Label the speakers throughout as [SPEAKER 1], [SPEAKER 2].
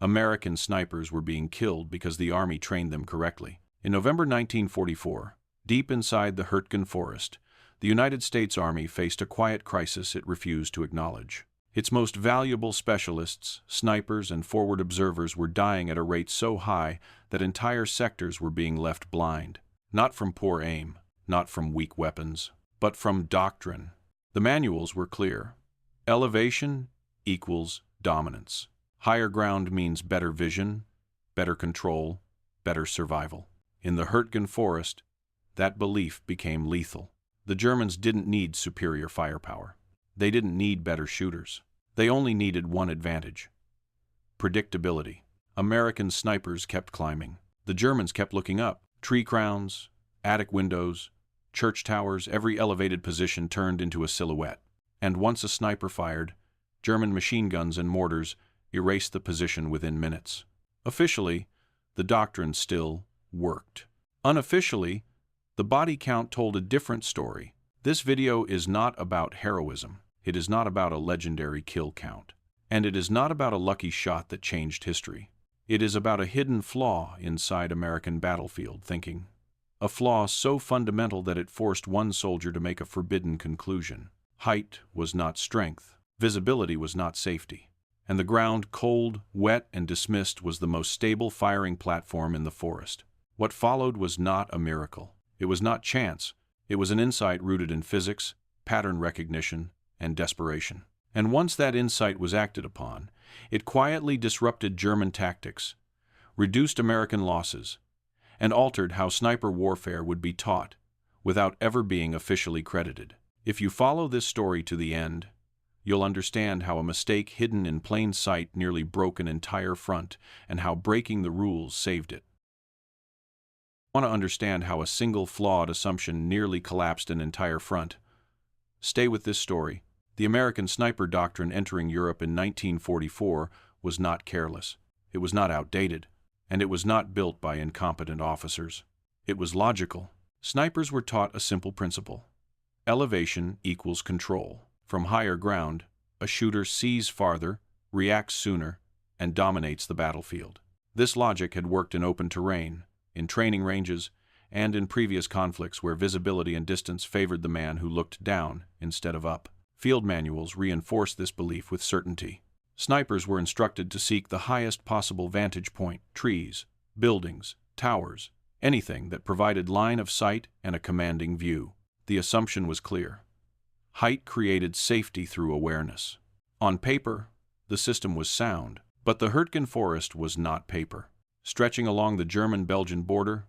[SPEAKER 1] American snipers were being killed because the Army trained them correctly. In November 1944, deep inside the Hürtgen Forest, the United States Army faced a quiet crisis it refused to acknowledge. Its most valuable specialists, snipers, and forward observers were dying at a rate so high that entire sectors were being left blind. Not from poor aim, not from weak weapons, but from doctrine. The manuals were clear. Elevation equals dominance. Higher ground means better vision, better control, better survival. In the Hürtgen Forest, that belief became lethal. The Germans didn't need superior firepower. They didn't need better shooters. They only needed one advantage: predictability. American snipers kept climbing. The Germans kept looking up. Tree crowns, attic windows, church towers, every elevated position turned into a silhouette. And once a sniper fired, German machine guns and mortars erased the position within minutes. Officially, the doctrine still worked. Unofficially, the body count told a different story. This video is not about heroism. It is not about a legendary kill count. And it is not about a lucky shot that changed history. It is about a hidden flaw inside American battlefield thinking. A flaw so fundamental that it forced one soldier to make a forbidden conclusion. Height was not strength. Visibility was not safety. And the ground, cold, wet, and dismissed, was the most stable firing platform in the forest. What followed was not a miracle. It was not chance. It was an insight rooted in physics, pattern recognition, and desperation. And once that insight was acted upon, it quietly disrupted German tactics, reduced American losses, and altered how sniper warfare would be taught without ever being officially credited. If you follow this story to the end, you'll understand how a mistake hidden in plain sight nearly broke an entire front, and how breaking the rules saved it. Want to understand how a single flawed assumption nearly collapsed an entire front? Stay with this story. The American sniper doctrine entering Europe in 1944 was not careless. It was not outdated. And it was not built by incompetent officers. It was logical. Snipers were taught a simple principle. Elevation equals control. From higher ground, a shooter sees farther, reacts sooner, and dominates the battlefield. This logic had worked in open terrain, in training ranges, and in previous conflicts where visibility and distance favored the man who looked down instead of up. Field manuals reinforced this belief with certainty. Snipers were instructed to seek the highest possible vantage point: trees, buildings, towers, anything that provided line of sight and a commanding view. The assumption was clear. Height created safety through awareness. On paper, the system was sound, but the Hürtgen Forest was not paper. Stretching along the German-Belgian border,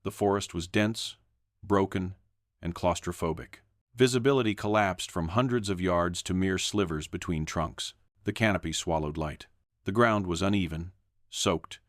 [SPEAKER 1] the forest was dense, broken, and claustrophobic. Visibility collapsed from hundreds of yards to mere slivers between trunks. The canopy swallowed light. The ground was uneven, soaked,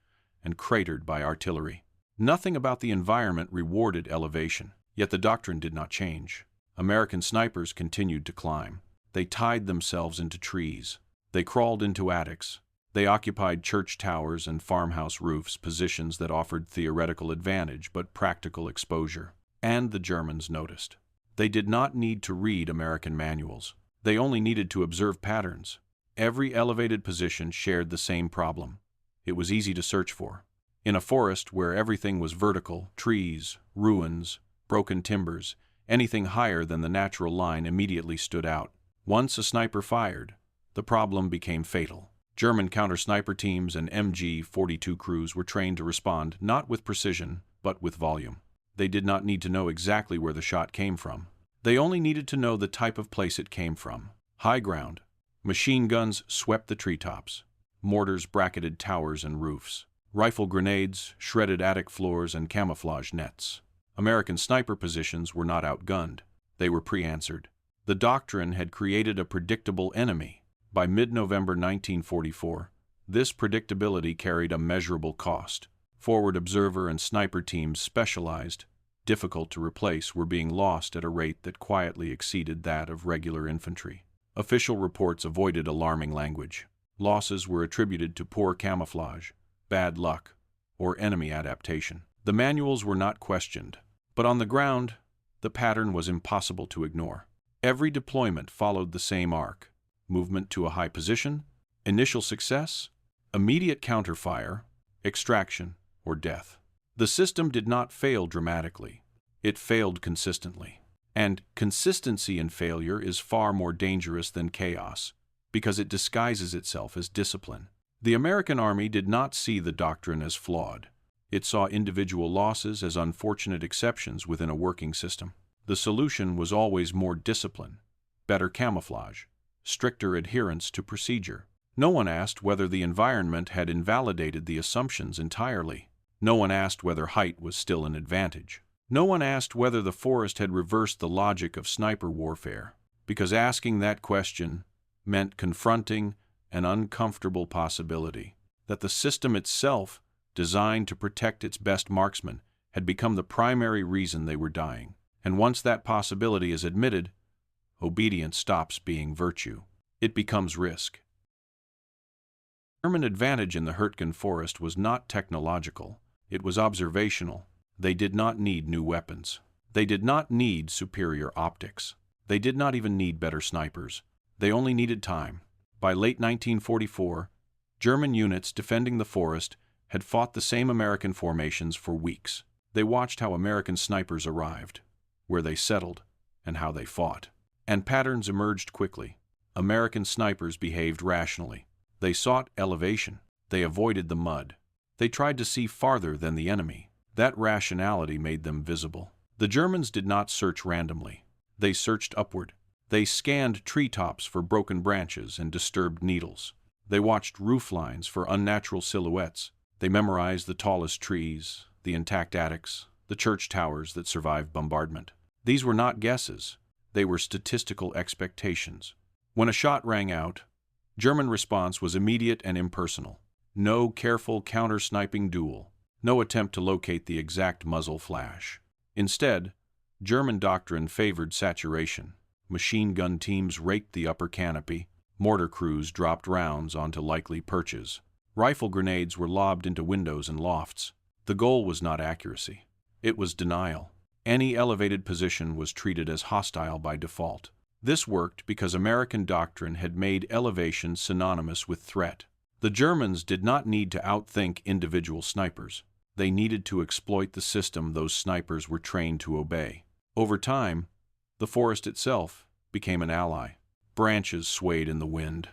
[SPEAKER 1] and cratered by artillery. Nothing about the environment rewarded elevation, yet the doctrine did not change. American snipers continued to climb. They tied themselves into trees. They crawled into attics. They occupied church towers and farmhouse roofs, positions that offered theoretical advantage but practical exposure. And the Germans noticed. They did not need to read American manuals. They only needed to observe patterns. Every elevated position shared the same problem. It was easy to search for. In a forest where everything was vertical, trees, ruins, broken timbers, anything higher than the natural line immediately stood out. Once a sniper fired, the problem became fatal. German counter-sniper teams and MG-42 crews were trained to respond not with precision, but with volume. They did not need to know exactly where the shot came from. They only needed to know the type of place it came from. High ground. Machine guns swept the treetops. Mortars bracketed towers and roofs. Rifle grenades shredded attic floors and camouflage nets. American sniper positions were not outgunned. They were pre-answered. The doctrine had created a predictable enemy. By mid-November 1944, this predictability carried a measurable cost. Forward observer and sniper teams, specialized, difficult to replace, were being lost at a rate that quietly exceeded that of regular infantry. Official reports avoided alarming language. Losses were attributed to poor camouflage, bad luck, or enemy adaptation. The manuals were not questioned, but on the ground, the pattern was impossible to ignore. Every deployment followed the same arc: movement to a high position, initial success, immediate counterfire, extraction, or death. The system did not fail dramatically. It failed consistently. And consistency in failure is far more dangerous than chaos, because it disguises itself as discipline. The American Army did not see the doctrine as flawed. It saw individual losses as unfortunate exceptions within a working system. The solution was always more discipline, better camouflage, stricter adherence to procedure. No one asked whether the environment had invalidated the assumptions entirely. No one asked whether height was still an advantage. No one asked whether the forest had reversed the logic of sniper warfare, because asking that question meant confronting an uncomfortable possibility that the system itself, designed to protect its best marksmen, had become the primary reason they were dying. And once that possibility is admitted, obedience stops being virtue. It becomes risk. The German advantage in the Hürtgen Forest was not technological. It was observational. They did not need new weapons. They did not need superior optics. They did not even need better snipers. They only needed time. By late 1944, German units defending the forest had fought the same American formations for weeks. They watched how American snipers arrived, where they settled, and how they fought. And patterns emerged quickly. American snipers behaved rationally. They sought elevation. They avoided the mud. They tried to see farther than the enemy. That rationality made them visible. The Germans did not search randomly. They searched upward. They scanned treetops for broken branches and disturbed needles. They watched roof lines for unnatural silhouettes. They memorized the tallest trees, the intact attics, the church towers that survived bombardment. These were not guesses. They were statistical expectations. When a shot rang out, German response was immediate and impersonal. No careful counter-sniping duel. No attempt to locate the exact muzzle flash. Instead, German doctrine favored saturation. Machine gun teams raked the upper canopy. Mortar crews dropped rounds onto likely perches. Rifle grenades were lobbed into windows and lofts. The goal was not accuracy. It was denial. Any elevated position was treated as hostile by default. This worked because American doctrine had made elevation synonymous with threat. The Germans did not need to outthink individual snipers. They needed to exploit the system those snipers were trained to obey. Over time, the forest itself became an ally. Branches swayed in the wind,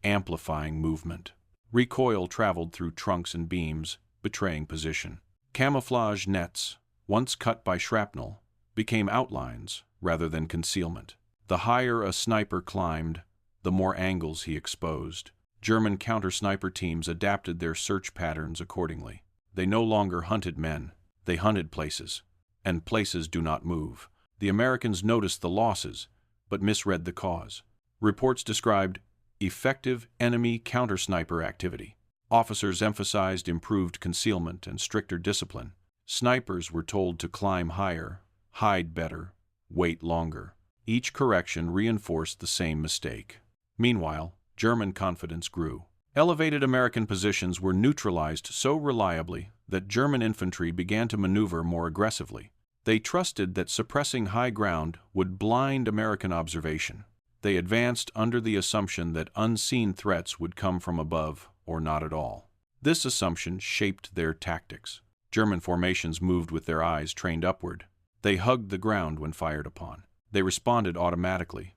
[SPEAKER 1] amplifying movement. Recoil traveled through trunks and beams, betraying position. Camouflage nets, once cut by shrapnel, became outlines rather than concealment. The higher a sniper climbed, the more angles he exposed. German counter-sniper teams adapted their search patterns accordingly. They no longer hunted men, they hunted places. And places do not move. The Americans noticed the losses, but misread the cause. Reports described effective enemy counter-sniper activity. Officers emphasized improved concealment and stricter discipline. Snipers were told to climb higher, hide better, wait longer. Each correction reinforced the same mistake. Meanwhile, German confidence grew. Elevated American positions were neutralized so reliably that German infantry began to maneuver more aggressively. They trusted that suppressing high ground would blind American observation. They advanced under the assumption that unseen threats would come from above or not at all. This assumption shaped their tactics. German formations moved with their eyes trained upward. They hugged the ground when fired upon. They responded automatically,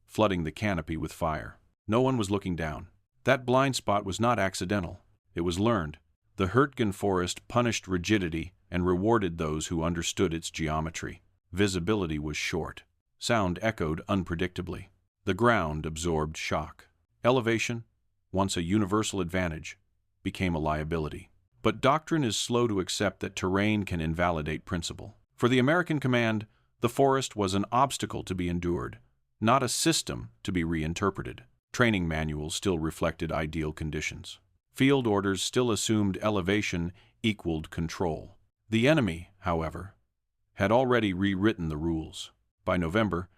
[SPEAKER 1] flooding the canopy with fire. No one was looking down. That blind spot was not accidental. It was learned. The Hürtgen Forest punished rigidity and rewarded those who understood its geometry. Visibility was short. Sound echoed unpredictably. The ground absorbed shock. Elevation, once a universal advantage, became a liability. But doctrine is slow to accept that terrain can invalidate principle. For the American command, the forest was an obstacle to be endured, not a system to be reinterpreted. Training manuals still reflected ideal conditions. Field orders still assumed elevation equaled control. The enemy, however, had already rewritten the rules. By November,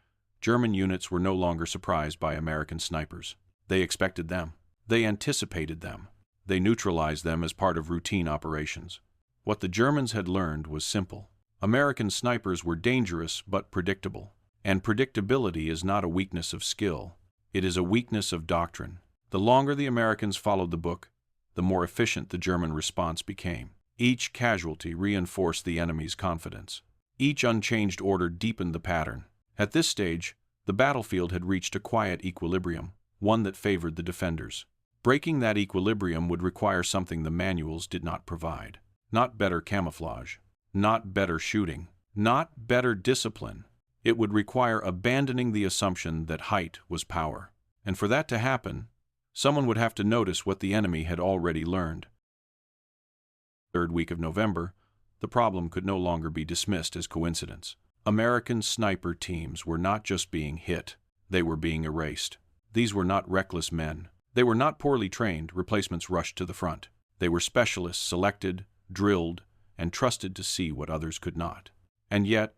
[SPEAKER 1] German units were no longer surprised by American snipers. They expected them. They anticipated them. They neutralized them as part of routine operations. What the Germans had learned was simple. American snipers were dangerous but predictable. And predictability is not a weakness of skill. It is a weakness of doctrine. The longer the Americans followed the book, the more efficient the German response became. Each casualty reinforced the enemy's confidence. Each unchanged order deepened the pattern. At this stage, the battlefield had reached a quiet equilibrium, one that favored the defenders. Breaking that equilibrium would require something the manuals did not provide. Not better camouflage, not better shooting, not better discipline. It would require abandoning the assumption that height was power. And for that to happen, someone would have to notice what the enemy had already learned. Third week of November, the problem could no longer be dismissed as coincidence. American sniper teams were not just being hit, they were being erased. These were not reckless men. They were not poorly trained replacements rushed to the front. They were specialists selected, drilled, and trusted to see what others could not. And yet,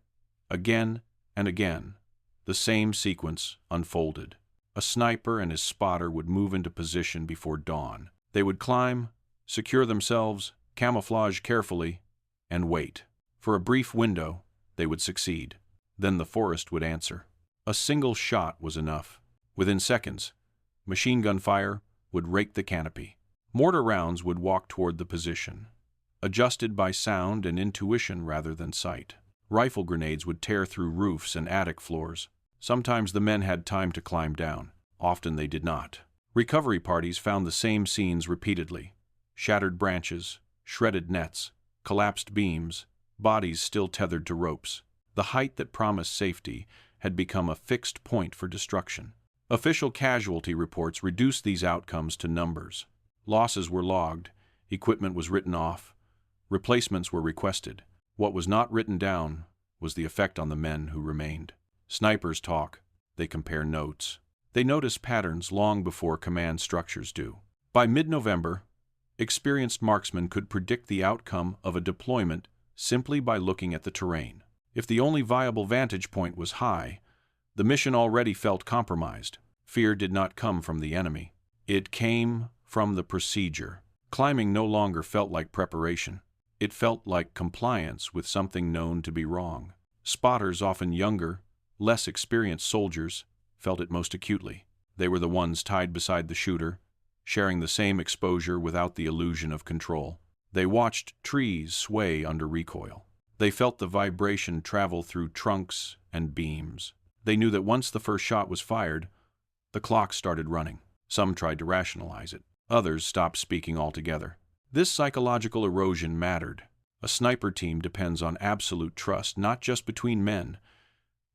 [SPEAKER 1] again and again, the same sequence unfolded. A sniper and his spotter would move into position before dawn. They would climb, secure themselves, camouflage carefully, and wait. For a brief window, they would succeed. Then the forest would answer. A single shot was enough. Within seconds, machine gun fire would rake the canopy. Mortar rounds would walk toward the position, adjusted by sound and intuition rather than sight. Rifle grenades would tear through roofs and attic floors. Sometimes the men had time to climb down. Often they did not. Recovery parties found the same scenes repeatedly. Shattered branches, shredded nets, collapsed beams, bodies still tethered to ropes. The height that promised safety had become a fixed point for destruction. Official casualty reports reduced these outcomes to numbers. Losses were logged, equipment was written off, replacements were requested. What was not written down was the effect on the men who remained. Snipers talk, they compare notes. They notice patterns long before command structures do. By mid-November, experienced marksmen could predict the outcome of a deployment simply by looking at the terrain. If the only viable vantage point was high, the mission already felt compromised. Fear did not come from the enemy. It came from the procedure. Climbing no longer felt like preparation. It felt like compliance with something known to be wrong. Spotters, often younger, less experienced soldiers, felt it most acutely. They were the ones tied beside the shooter, sharing the same exposure without the illusion of control. They watched trees sway under recoil. They felt the vibration travel through trunks and beams. They knew that once the first shot was fired, the clock started running. Some tried to rationalize it. Others stopped speaking altogether. This psychological erosion mattered. A sniper team depends on absolute trust, not just between men,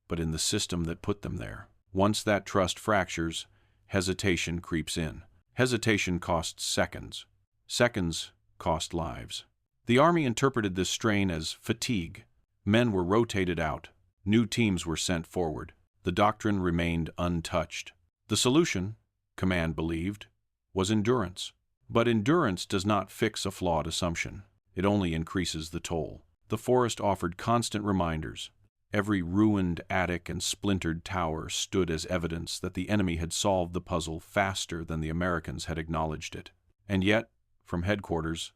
[SPEAKER 1] but in the system that put them there. Once that trust fractures, hesitation creeps in. Hesitation costs seconds. Seconds cost lives. The Army interpreted this strain as fatigue. Men were rotated out. New teams were sent forward. The doctrine remained untouched. The solution, command believed, was endurance. But endurance does not fix a flawed assumption. It only increases the toll. The forest offered constant reminders. Every ruined attic and splintered tower stood as evidence that the enemy had solved the puzzle faster than the Americans had acknowledged it. And yet, from headquarters,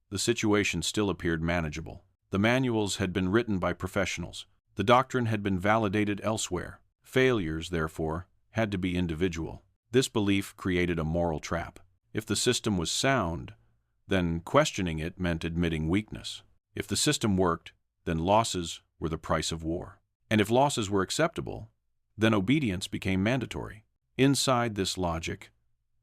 [SPEAKER 1] the situation still appeared manageable. The manuals had been written by professionals. The doctrine had been validated elsewhere. Failures, therefore, had to be individual. This belief created a moral trap. If the system was sound, then questioning it meant admitting weakness. If the system worked, then losses were the price of war. And if losses were acceptable, then obedience became mandatory. Inside this logic,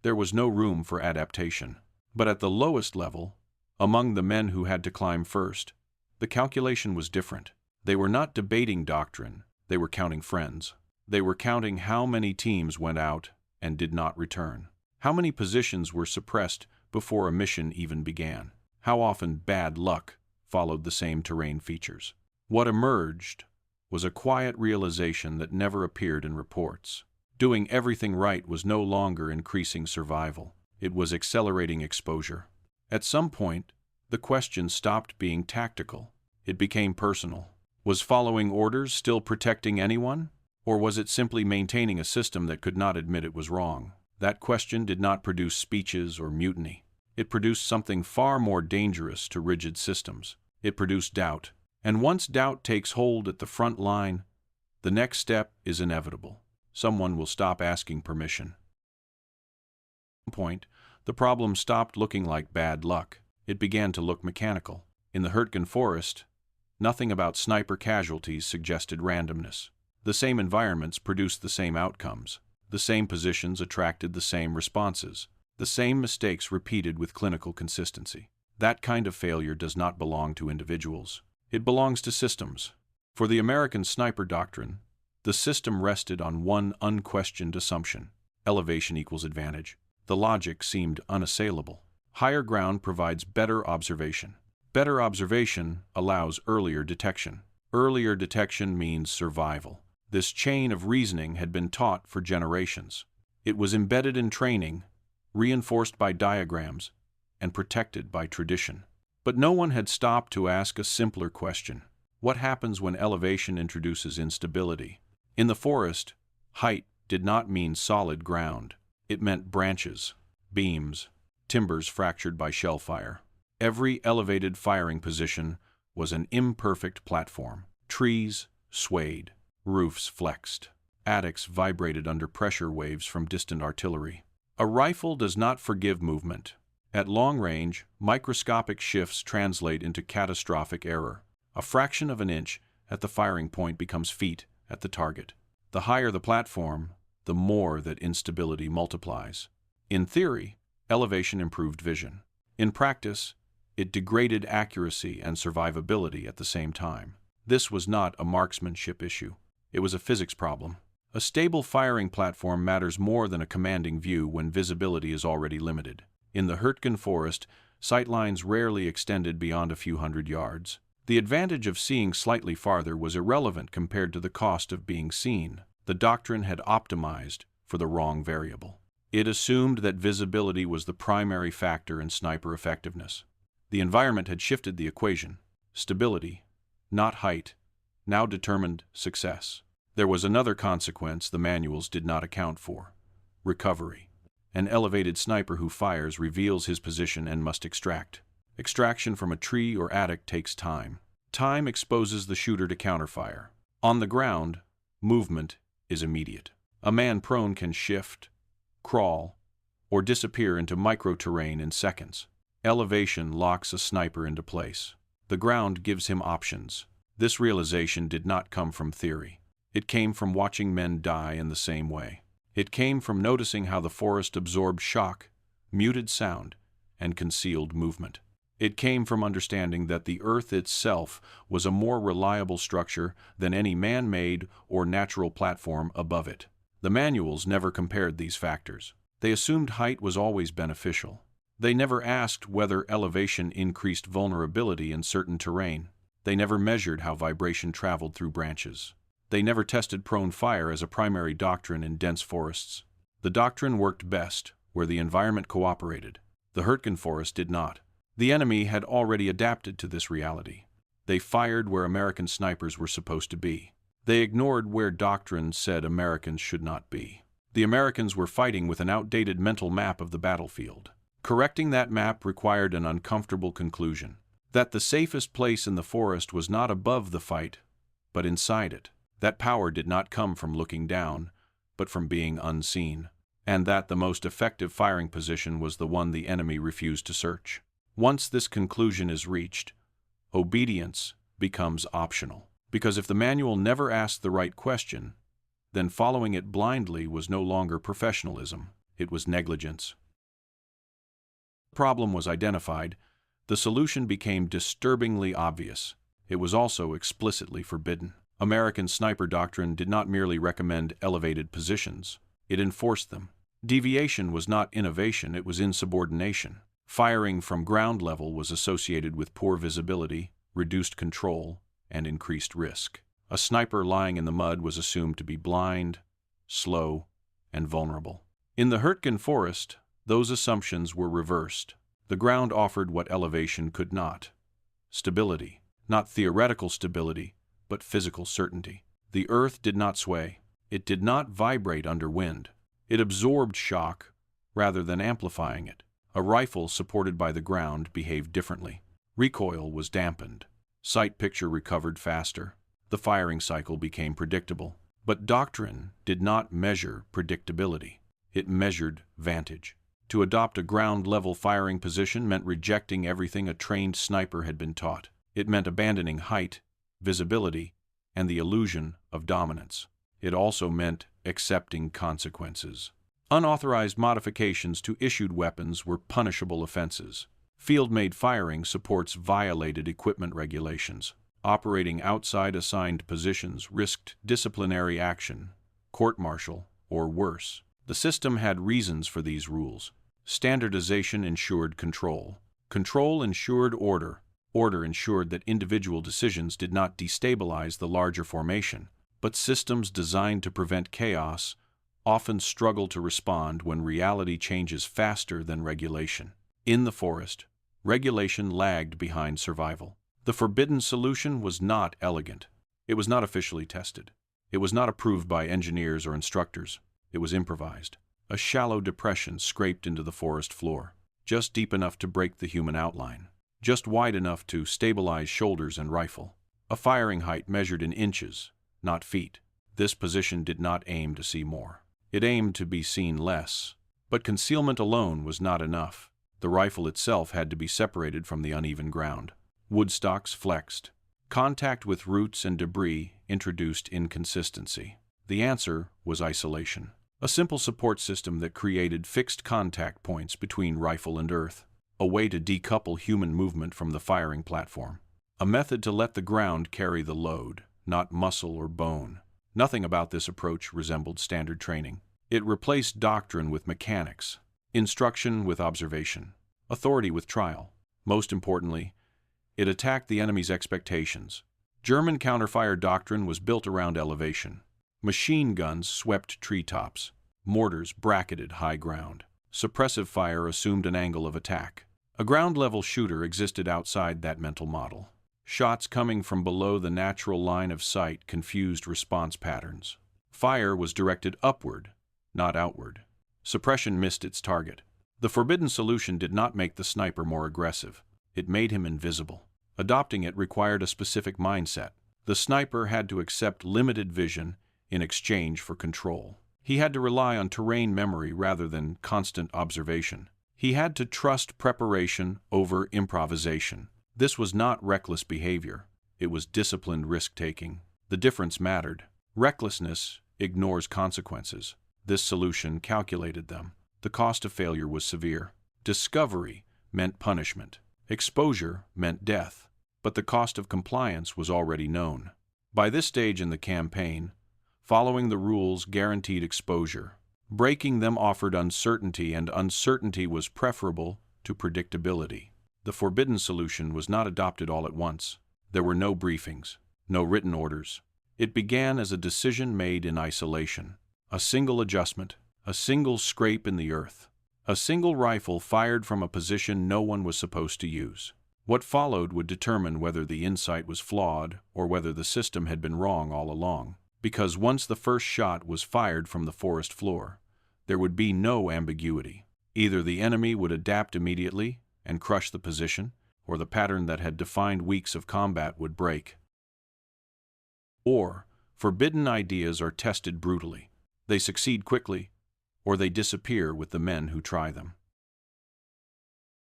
[SPEAKER 1] there was no room for adaptation. But at the lowest level, among the men who had to climb first, the calculation was different. They were not debating doctrine, they were counting friends. They were counting how many teams went out and did not return. How many positions were suppressed before a mission even began? How often bad luck followed the same terrain features? What emerged was a quiet realization that never appeared in reports. Doing everything right was no longer increasing survival. It was accelerating exposure. At some point, the question stopped being tactical. It became personal. Was following orders still protecting anyone? Or was it simply maintaining a system that could not admit it was wrong? That question did not produce speeches or mutiny. It produced something far more dangerous to rigid systems. It produced doubt. And once doubt takes hold at the front line, the next step is inevitable. Someone will stop asking permission. At some point, The problem stopped looking like bad luck. It began to look mechanical. In the Hürtgen Forest, nothing about sniper casualties suggested randomness. The same environments produced the same outcomes. The same positions attracted the same responses. The same mistakes repeated with clinical consistency. That kind of failure does not belong to individuals. It belongs to systems. For the American sniper doctrine, the system rested on one unquestioned assumption: elevation equals advantage. The logic seemed unassailable. Higher ground provides better observation. Better observation allows earlier detection. Earlier detection means survival. This chain of reasoning had been taught for generations. It was embedded in training, reinforced by diagrams, and protected by tradition. But no one had stopped to ask a simpler question: what happens when elevation introduces instability? In the forest, height did not mean solid ground. It meant branches, beams, timbers fractured by shell fire. Every elevated firing position was an imperfect platform. Trees swayed, roofs flexed, attics vibrated under pressure waves from distant artillery. A rifle does not forgive movement. At long range, microscopic shifts translate into catastrophic error. A fraction of an inch at the firing point becomes feet at the target. The higher the platform, the more that instability multiplies. In theory, elevation improved vision. In practice, it degraded accuracy and survivability at the same time. This was not a marksmanship issue. It was a physics problem. A stable firing platform matters more than a commanding view when visibility is already limited. In the Hürtgen Forest, sightlines rarely extended beyond a few hundred yards. The advantage of seeing slightly farther was irrelevant compared to the cost of being seen. The doctrine had optimized for the wrong variable. It assumed that visibility was the primary factor in sniper effectiveness. The environment had shifted the equation. Stability, not height, now determined success. There was another consequence the manuals did not account for: recovery. An elevated sniper who fires reveals his position and must extract. Extraction from a tree or attic takes time. Time exposes the shooter to counterfire. On the ground, movement is immediate. A man prone can shift, crawl, or disappear into micro-terrain in seconds. Elevation locks a sniper into place. The ground gives him options. This realization did not come from theory. It came from watching men die in the same way. It came from noticing how the forest absorbed shock, muted sound, and concealed movement. It came from understanding that the earth itself was a more reliable structure than any man-made or natural platform above it. The manuals never compared these factors. They assumed height was always beneficial. They never asked whether elevation increased vulnerability in certain terrain. They never measured how vibration traveled through branches. They never tested prone fire as a primary doctrine in dense forests. The doctrine worked best where the environment cooperated. The Hürtgen Forest did not. The enemy had already adapted to this reality. They fired where American snipers were supposed to be. They ignored where doctrine said Americans should not be. The Americans were fighting with an outdated mental map of the battlefield. Correcting that map required an uncomfortable conclusion: that the safest place in the forest was not above the fight, but inside it. That power did not come from looking down, but from being unseen. And that the most effective firing position was the one the enemy refused to search. Once this conclusion is reached, obedience becomes optional. Because if the manual never asked the right question, then following it blindly was no longer professionalism, it was negligence. The problem was identified. The solution became disturbingly obvious. It was also explicitly forbidden. American sniper doctrine did not merely recommend elevated positions, it enforced them. Deviation was not innovation, it was insubordination. Firing from ground level was associated with poor visibility, reduced control, and increased risk. A sniper lying in the mud was assumed to be blind, slow, and vulnerable. In the Hürtgen Forest, those assumptions were reversed. The ground offered what elevation could not: stability. Not theoretical stability, but physical certainty. The earth did not sway. It did not vibrate under wind. It absorbed shock rather than amplifying it. A rifle supported by the ground behaved differently. Recoil was dampened. Sight picture recovered faster. The firing cycle became predictable. But doctrine did not measure predictability. It measured vantage. To adopt a ground-level firing position meant rejecting everything a trained sniper had been taught. It meant abandoning height, visibility, and the illusion of dominance. It also meant accepting consequences. Unauthorized modifications to issued weapons were punishable offenses. Field-made firing supports violated equipment regulations. Operating outside assigned positions risked disciplinary action, court-martial, or worse. The system had reasons for these rules. Standardization ensured control. Control ensured order. Order ensured that individual decisions did not destabilize the larger formation, but systems designed to prevent chaos often struggle to respond when reality changes faster than regulation. In the forest, regulation lagged behind survival. The forbidden solution was not elegant. It was not officially tested. It was not approved by engineers or instructors. It was improvised. A shallow depression scraped into the forest floor, just deep enough to break the human outline, just wide enough to stabilize shoulders and rifle. A firing height measured in inches, not feet. This position did not aim to see more. It aimed to be seen less. But concealment alone was not enough. The rifle itself had to be separated from the uneven ground. Woodstocks flexed. Contact with roots and debris introduced inconsistency. The answer was isolation. A simple support system that created fixed contact points between rifle and earth. A way to decouple human movement from the firing platform. A method to let the ground carry the load, not muscle or bone. Nothing about this approach resembled standard training. It replaced doctrine with mechanics, instruction with observation, authority with trial. Most importantly, it attacked the enemy's expectations. German counterfire doctrine was built around elevation. Machine guns swept treetops. Mortars bracketed high ground. Suppressive fire assumed an angle of attack. A ground-level shooter existed outside that mental model. Shots coming from below the natural line of sight confused response patterns. Fire was directed upward, not outward. Suppression missed its target. The forbidden solution did not make the sniper more aggressive. It made him invisible. Adopting it required a specific mindset. The sniper had to accept limited vision in exchange for control. He had to rely on terrain memory rather than constant observation. He had to trust preparation over improvisation. This was not reckless behavior. It was disciplined risk-taking. The difference mattered. Recklessness ignores consequences. This solution calculated them. The cost of failure was severe. Discovery meant punishment. Exposure meant death. But the cost of compliance was already known. By this stage in the campaign, following the rules guaranteed exposure. Breaking them offered uncertainty, and uncertainty was preferable to predictability. The forbidden solution was not adopted all at once. There were no briefings, no written orders. It began as a decision made in isolation. A single adjustment, a single scrape in the earth, a single rifle fired from a position no one was supposed to use. What followed would determine whether the insight was flawed or whether the system had been wrong all along. Because once the first shot was fired from the forest floor, there would be no ambiguity. Either the enemy would adapt immediately and crush the position, or the pattern that had defined weeks of combat would break. Or, forbidden ideas are tested brutally. They succeed quickly, or they disappear with the men who try them.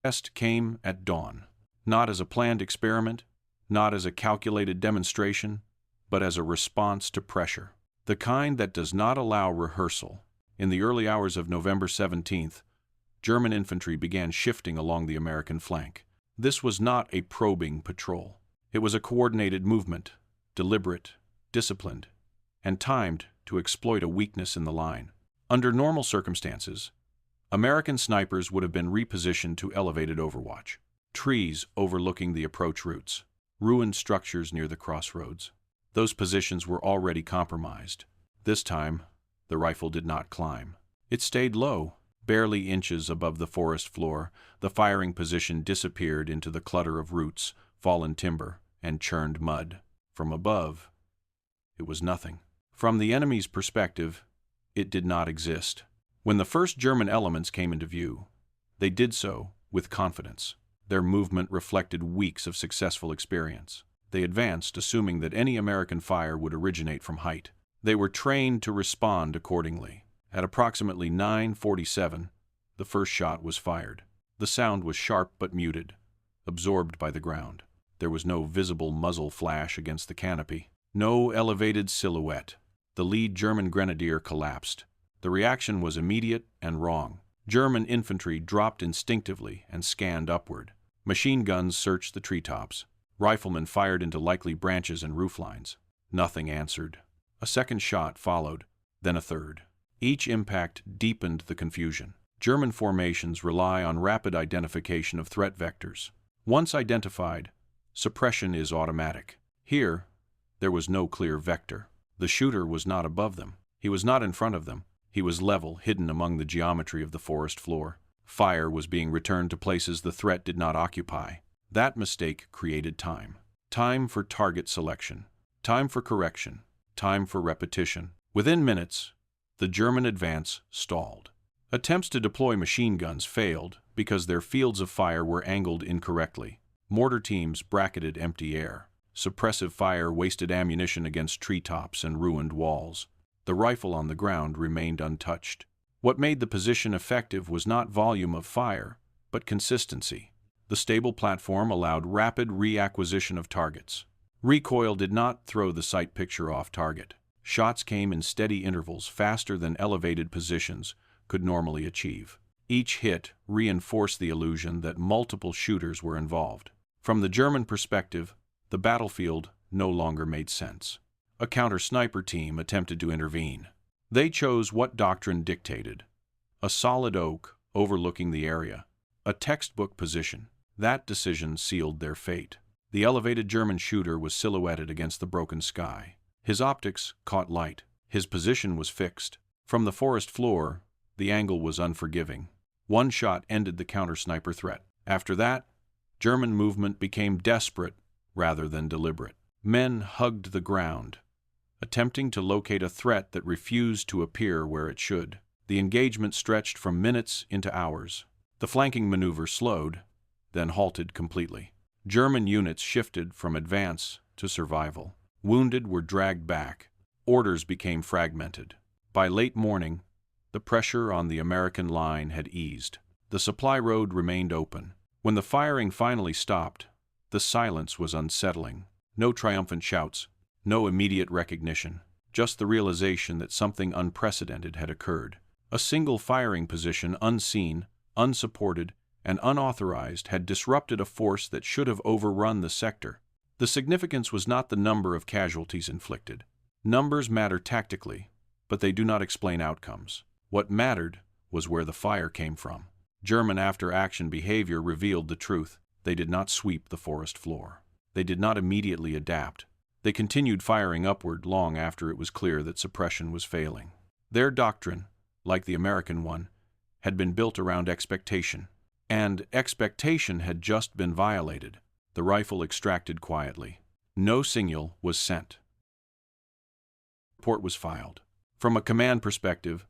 [SPEAKER 1] The test came at dawn, not as a planned experiment, not as a calculated demonstration, but as a response to pressure. The kind that does not allow rehearsal. In the early hours of November 17th, German infantry began shifting along the American flank. This was not a probing patrol. It was a coordinated movement, deliberate, disciplined, and timed to exploit a weakness in the line. Under normal circumstances, American snipers would have been repositioned to elevated overwatch. Trees overlooking the approach routes, ruined structures near the crossroads. Those positions were already compromised. This time, the rifle did not climb. It stayed low, barely inches above the forest floor. The firing position disappeared into the clutter of roots, fallen timber, and churned mud. From above, it was nothing. From the enemy's perspective, it did not exist. When the first German elements came into view, they did so with confidence. Their movement reflected weeks of successful experience. They advanced, assuming that any American fire would originate from height. They were trained to respond accordingly. At approximately 9:47, The first shot was fired. The sound was sharp but muted, absorbed by the ground. There was no visible muzzle flash against the canopy, no elevated silhouette. The lead German grenadier collapsed. The reaction was immediate and wrong. German infantry dropped instinctively and scanned upward. Machine guns searched the treetops. Riflemen fired into likely branches and rooflines. Nothing answered. A second shot followed, then a third. Each impact deepened the confusion. German formations rely on rapid identification of threat vectors. Once identified, suppression is automatic. Here, there was no clear vector. The shooter was not above them. He was not in front of them. He was level, hidden among the geometry of the forest floor. Fire was being returned to places the threat did not occupy. That mistake created time. Time for target selection. Time for correction. Time for repetition. Within minutes, the German advance stalled. Attempts to deploy machine guns failed because their fields of fire were angled incorrectly. Mortar teams bracketed empty air. Suppressive fire wasted ammunition against treetops and ruined walls. The rifle on the ground remained untouched. What made the position effective was not volume of fire, but consistency. The stable platform allowed rapid reacquisition of targets. Recoil did not throw the sight picture off target. Shots came in steady intervals faster than elevated positions could normally achieve. Each hit reinforced the illusion that multiple shooters were involved. From the German perspective, the battlefield no longer made sense. A counter-sniper team attempted to intervene. They chose what Doctrine dictated: a solid oak overlooking the area, a textbook position. That decision sealed their fate. The elevated German shooter was silhouetted against the broken sky. His optics caught light. His position was fixed. From the forest floor, the angle was unforgiving. One shot ended the counter-sniper threat. After that, German movement became desperate rather than deliberate. Men hugged the ground, attempting to locate a threat that refused to appear where it should. The engagement stretched from minutes into hours. The flanking maneuver slowed, then halted completely. German units shifted from advance to survival. Wounded were dragged back. Orders became fragmented. By late morning, the pressure on the American line had eased. The supply road remained open. When the firing finally stopped, the silence was unsettling. No triumphant shouts, no immediate recognition, just the realization that something unprecedented had occurred. A single firing position, unseen, unsupported, and unauthorized, had disrupted a force that should have overrun the sector. The significance was not the number of casualties inflicted. Numbers matter tactically, but they do not explain outcomes. What mattered was where the fire came from. German after-action behavior revealed the truth. They did not sweep the forest floor. They did not immediately adapt. They continued firing upward long after it was clear that suppression was failing. Their doctrine, like the American one, had been built around expectation. And expectation had just been violated. The rifle extracted quietly. No signal was sent. Report was filed. From a command perspective,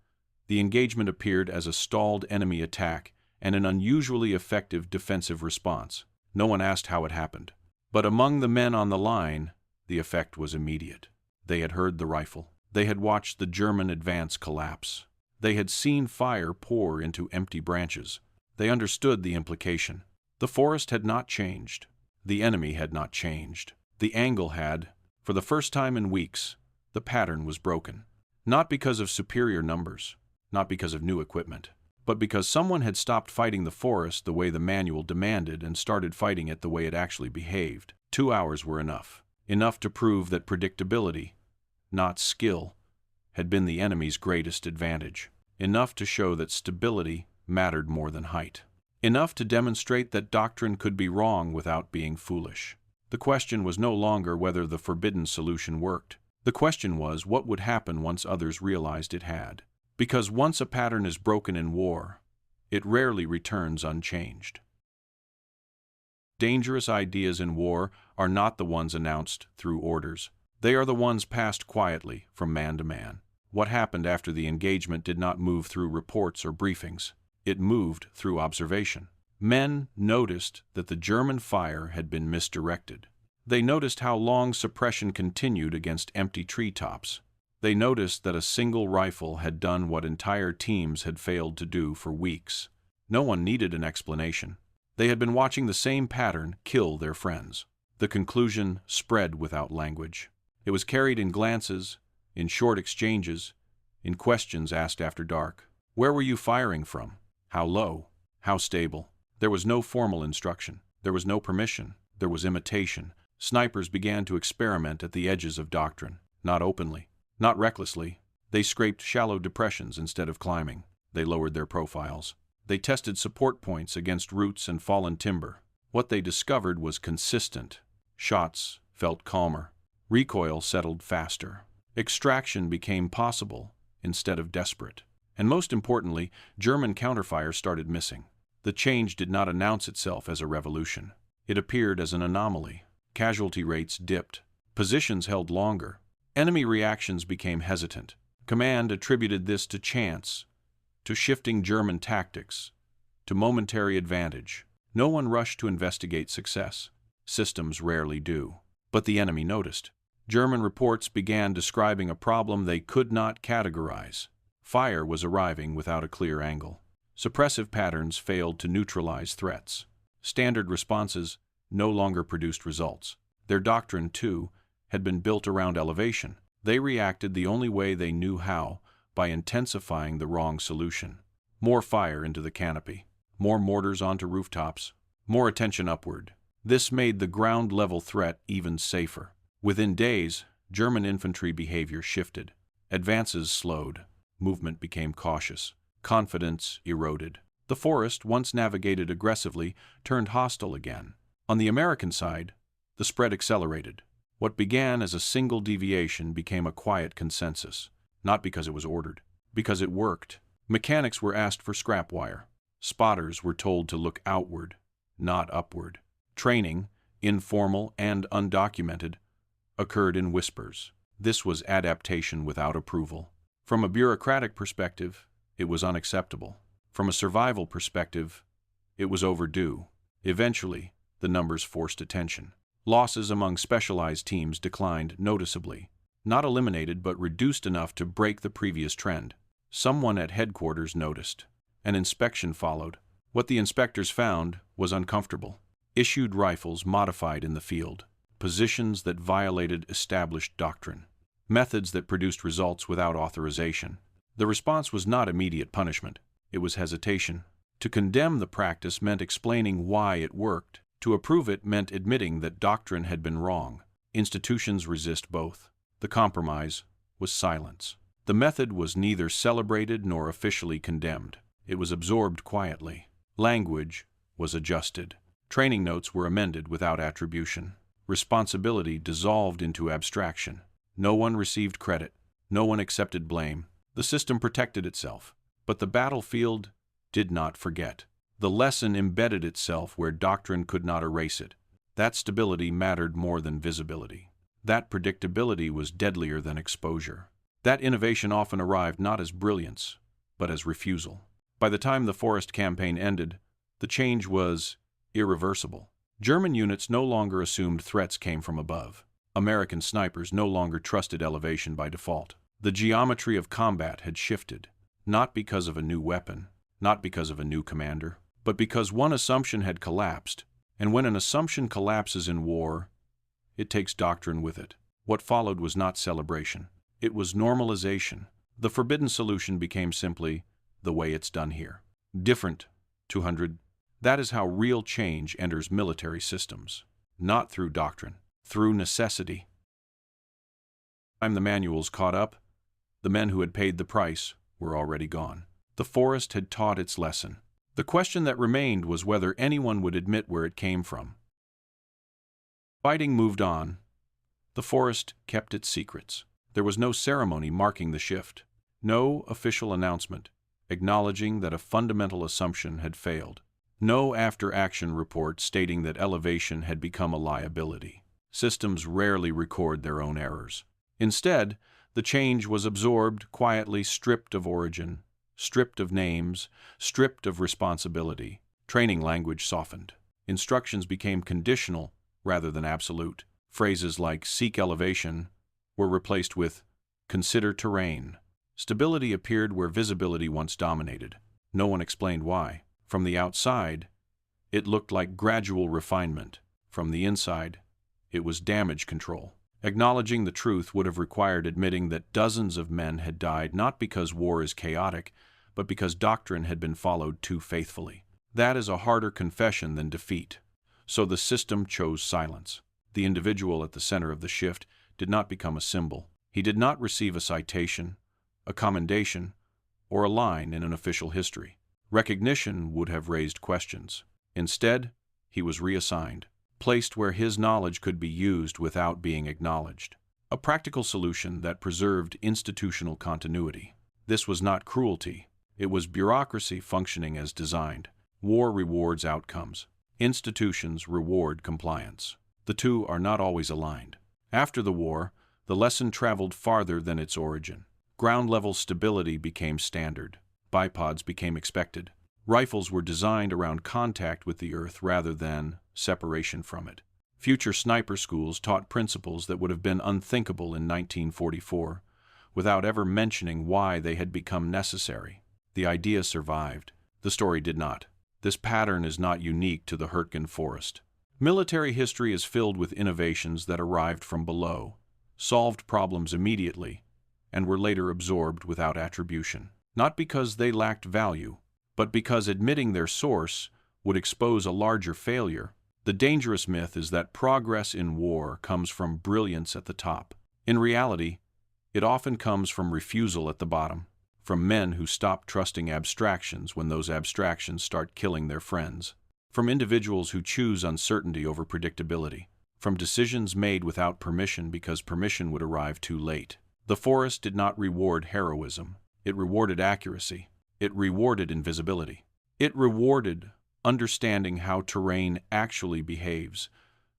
[SPEAKER 1] the engagement appeared as a stalled enemy attack and an unusually effective defensive response. No one asked how it happened. But among the men on the line, the effect was immediate. They had heard the rifle. They had watched the German advance collapse. They had seen fire pour into empty branches. They understood the implication. The forest had not changed. The enemy had not changed. The angle had. For the first time in weeks, the pattern was broken. Not because of superior numbers, not because of new equipment, but because someone had stopped fighting the forest the way the manual demanded and started fighting it the way it actually behaved. 2 hours were enough. Enough to prove that predictability, not skill, had been the enemy's greatest advantage. Enough to show that stability mattered more than height. Enough to demonstrate that doctrine could be wrong without being foolish. The question was no longer whether the forbidden solution worked. The question was what would happen once others realized it had. Because once a pattern is broken in war, it rarely returns unchanged. Dangerous ideas in war are not the ones announced through orders. They are the ones passed quietly from man to man. What happened after the engagement did not move through reports or briefings. It moved through observation. Men noticed that the German fire had been misdirected. They noticed how long suppression continued against empty treetops. They noticed that a single rifle had done what entire teams had failed to do for weeks. No one needed an explanation. They had been watching the same pattern kill their friends. The conclusion spread without language. It was carried in glances, in short exchanges, in questions asked after dark. Where were you firing from? How low? How stable? There was no formal instruction. There was no permission. There was imitation. Snipers began to experiment at the edges of doctrine. Not openly, not recklessly. They scraped shallow depressions instead of climbing. They lowered their profiles. They tested support points against roots and fallen timber. What they discovered was consistent. Shots felt calmer. Recoil settled faster. Extraction became possible instead of desperate. And most importantly, German counterfire started missing. The change did not announce itself as a revolution. It appeared as an anomaly. Casualty rates dipped. Positions held longer. Enemy reactions became hesitant. Command attributed this to chance, to shifting German tactics, to momentary advantage. No one rushed to investigate success. Systems rarely do. But the enemy noticed. German reports began describing a problem they could not categorize. Fire was arriving without a clear angle. Suppressive patterns failed to neutralize threats. Standard responses no longer produced results. Their doctrine, too, had been built around elevation. They reacted the only way they knew how, by intensifying the wrong solution. More fire into the canopy. More mortars onto rooftops. More attention upward. This made the ground-level threat even safer. Within days, German infantry behavior shifted. Advances slowed. Movement became cautious. Confidence eroded. The forest, once navigated aggressively, turned hostile again. On the American side, the spread accelerated. What began as a single deviation became a quiet consensus, not because it was ordered, because it worked. Mechanics were asked for scrap wire. Spotters were told to look outward, not upward. Training, informal and undocumented, occurred in whispers. This was adaptation without approval. From a bureaucratic perspective, it was unacceptable. From a survival perspective, it was overdue. Eventually, the numbers forced attention. Losses among specialized teams declined noticeably. Not eliminated, but reduced enough to break the previous trend. Someone at headquarters noticed. An inspection followed. What the inspectors found was uncomfortable. Issued rifles modified in the field. Positions that violated established doctrine. Methods that produced results without authorization. The response was not immediate punishment. It was hesitation. To condemn the practice meant explaining why it worked. To approve it meant admitting that doctrine had been wrong. Institutions resist both. The compromise was silence. The method was neither celebrated nor officially condemned. It was absorbed quietly. Language was adjusted. Training notes were amended without attribution. Responsibility dissolved into abstraction. No one received credit. No one accepted blame. The system protected itself. But the battlefield did not forget. The lesson embedded itself where doctrine could not erase it. That stability mattered more than visibility. That predictability was deadlier than exposure. That innovation often arrived not as brilliance, but as refusal. By the time the Forest campaign ended, the change was irreversible. German units no longer assumed threats came from above. American snipers no longer trusted elevation by default. The geometry of combat had shifted, not because of a new weapon, not because of a new commander, but because one assumption had collapsed, and when an assumption collapses in war, it takes doctrine with it. What followed was not celebration. It was normalization. The forbidden solution became simply the way it's done here. Different, 200. That is how real change enters military systems. Not through doctrine, through necessity. By the time the manuals caught up, the men who had paid the price were already gone. The forest had taught its lesson. The question that remained was whether anyone would admit where it came from. Fighting moved on. The forest kept its secrets. There was no ceremony marking the shift, no official announcement acknowledging that a fundamental assumption had failed, no after-action report stating that elevation had become a liability. Systems rarely record their own errors. Instead, the change was absorbed, quietly stripped of origin, stripped of names, stripped of responsibility. Training language softened. Instructions became conditional rather than absolute. Phrases like "seek elevation" were replaced with "consider terrain." Stability appeared where visibility once dominated. No one explained why. From the outside, it looked like gradual refinement. From the inside, it was damage control. Acknowledging the truth would have required admitting that dozens of men had died not because war is chaotic, but because doctrine had been followed too faithfully. That is a harder confession than defeat. So the system chose silence. The individual at the center of the shift did not become a symbol. He did not receive a citation, a commendation, or a line in an official history. Recognition would have raised questions. Instead, he was reassigned, placed where his knowledge could be used without being acknowledged. A practical solution that preserved institutional continuity. This was not cruelty. It was bureaucracy functioning as designed. War rewards outcomes. Institutions reward compliance. The two are not always aligned. After the war, the lesson traveled farther than its origin. Ground-level stability became standard. Bipods became expected. Rifles were designed around contact with the earth rather than separation from it. Future sniper schools taught principles that would have been unthinkable in 1944, without ever mentioning why they had become necessary. The idea survived. The story did not. This pattern is not unique to the Hürtgen Forest. Military history is filled with innovations that arrived from below, solved problems immediately, and were later absorbed without attribution. Not because they lacked value, but because admitting their source would expose a larger failure. The dangerous myth is that progress in war comes from brilliance at the top. In reality, it often comes from refusal at the bottom, from men who stop trusting abstractions when those abstractions start killing their friends, from individuals who choose uncertainty over predictability, from decisions made without permission because permission would arrive too late. The forest did not reward heroism. It rewarded accuracy. It rewarded invisibility. It rewarded understanding how terrain actually behaves,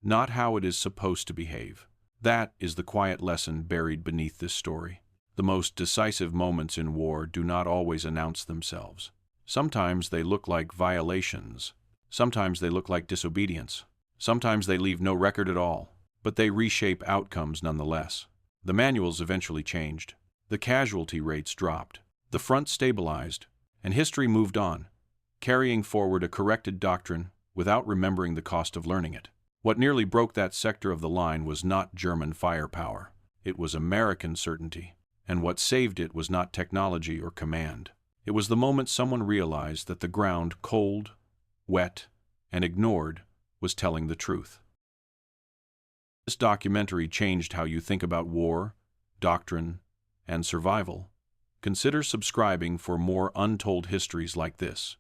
[SPEAKER 1] not how it is supposed to behave. That is the quiet lesson buried beneath this story. The most decisive moments in war do not always announce themselves. Sometimes they look like violations. Sometimes they look like disobedience. Sometimes they leave no record at all, but they reshape outcomes nonetheless. The manuals eventually changed. The casualty rates dropped. The front stabilized, and history moved on, carrying forward a corrected doctrine without remembering the cost of learning it. What nearly broke that sector of the line was not German firepower. It was American certainty. And what saved it was not technology or command. It was the moment someone realized that the ground, cold, wet, and ignored, was telling the truth. This documentary changed how you think about war, doctrine, and survival. Consider subscribing for more untold histories like this.